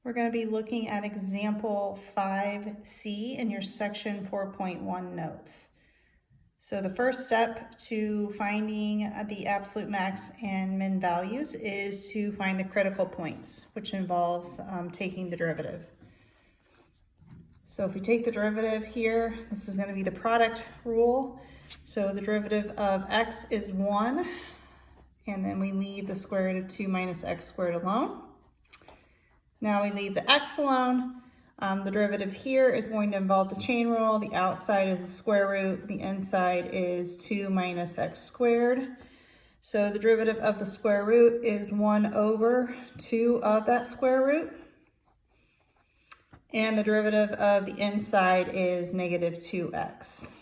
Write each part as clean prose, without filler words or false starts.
We're going to be looking at example 5C in your section 4.1 notes. So the first step to finding the absolute max and min values is to find the critical points, which involves taking the derivative. So if we take the derivative here, this is going to be the product rule. So the derivative of x is 1, and then we leave the square root of 2 minus x squared alone. Now we leave the x alone. The derivative here is going to involve the chain rule. The outside is the square root. The inside is 2 minus x squared. So the derivative of the square root is 1 over 2 of that square root. And the derivative of the inside is negative 2x.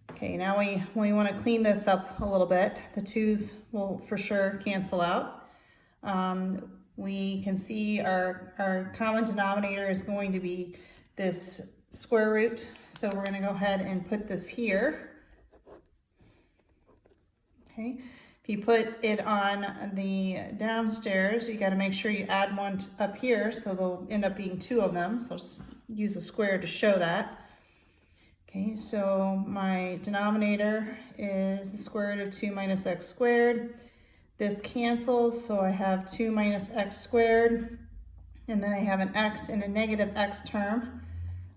Okay, now we want to clean this up a little bit. The 2's will for sure cancel out. We can see our common denominator is going to be this square root. So we're going to go ahead and put this here. Okay. If you put it on the downstairs, you got to make sure you add one up here. So there'll end up being 2 of them. So just use a square to show that. Okay, so my denominator is the square root of 2 minus x squared. This cancels, so I have 2 minus x squared, and then I have an x and a negative x term.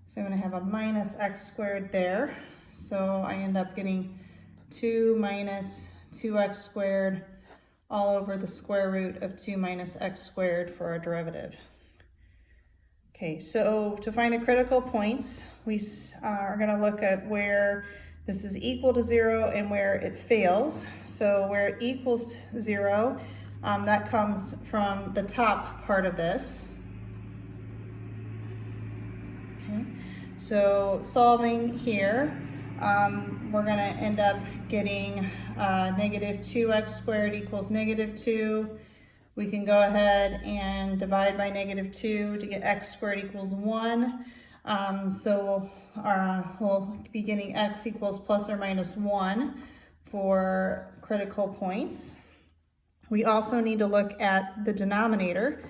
So I'm going to have a minus x squared there. So I end up getting 2 minus 2x squared all over the square root of 2 minus x squared for our derivative. Okay, so to find the critical points, we are going to look at where this is equal to 0 and where it fails. So where it equals 0, that comes from the top part of this. Okay, so solving here, we're going to end up getting negative 2x squared equals negative 2. We can go ahead and divide by negative 2 to get x squared equals 1. So we'll be getting x equals plus or minus 1 for critical points. We also need to look at the denominator.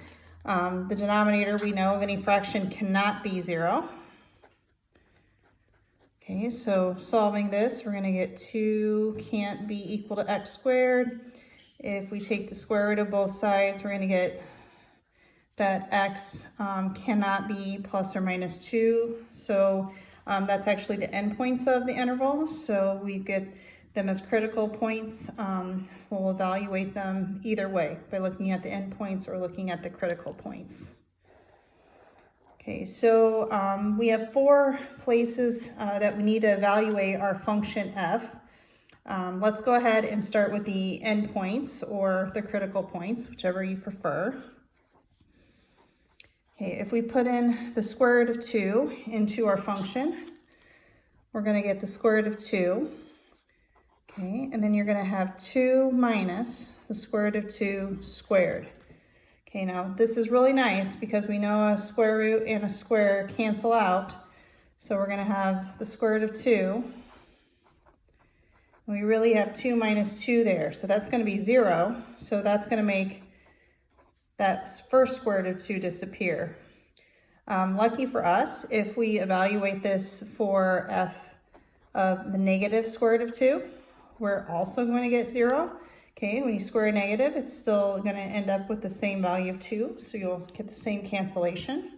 The denominator, we know of any fraction cannot be 0. Okay, so solving this, we're going to get 2 can't be equal to x squared. If we take the square root of both sides, we're going to get that x cannot be plus or minus 2. So that's actually the endpoints of the interval. So we get them as critical points. We'll evaluate them either way by looking at the endpoints or looking at the critical points. Okay, so we have 4 places that we need to evaluate our function f. Let's go ahead and start with the endpoints or the critical points, whichever you prefer. Okay, if we put in the square root of 2 into our function, we're going to get the square root of 2. Okay, and then you're going to have 2 minus the square root of 2 squared. Okay, now this is really nice because we know a square root and a square cancel out. So we're going to have the square root of 2. We really have 2 minus 2 there. So that's going to be 0. So that's going to make that first square root of 2 disappear. Lucky for us, if we evaluate this for f of the negative square root of 2, we're also going to get 0. Okay, when you square a negative, it's still going to end up with the same value of 2, so you'll get the same cancellation.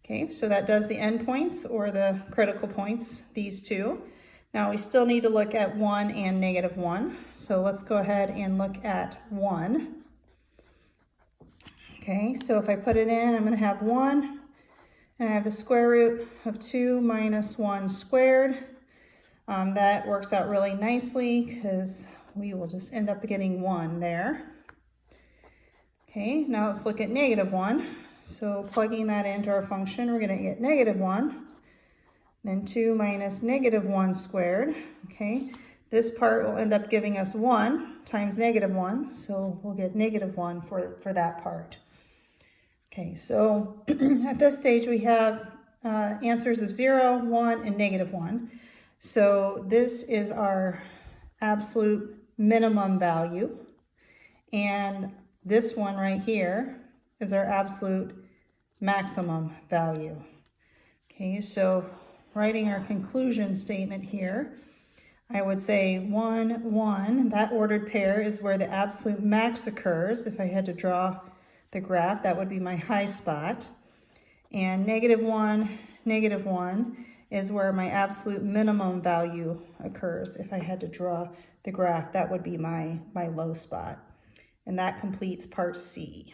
Okay, so that does the endpoints or the critical points, these 2. Now we still need to look at 1 and negative 1, so let's go ahead and look at 1. Okay, so if I put it in, I'm going to have 1, and I have the square root of 2 minus 1 squared. That works out really nicely because we will just end up getting 1 there. Okay, now let's look at negative 1. So plugging that into our function, we're going to get negative 1. Then 2 minus negative 1 squared. Okay, this part will end up giving us 1 times negative 1. So we'll get negative 1 for that part. Okay, so at this stage we have answers of 0, 1, and negative 1. So this is our absolute minimum value. And this one right here is our absolute maximum value. Okay, so writing our conclusion statement here, I would say 1, 1, that ordered pair is where the absolute max occurs. If I had to draw the graph, that would be my high spot. And -1, -1 is where my absolute minimum value occurs. If I had to draw the graph, that would be my low spot. And that completes part C.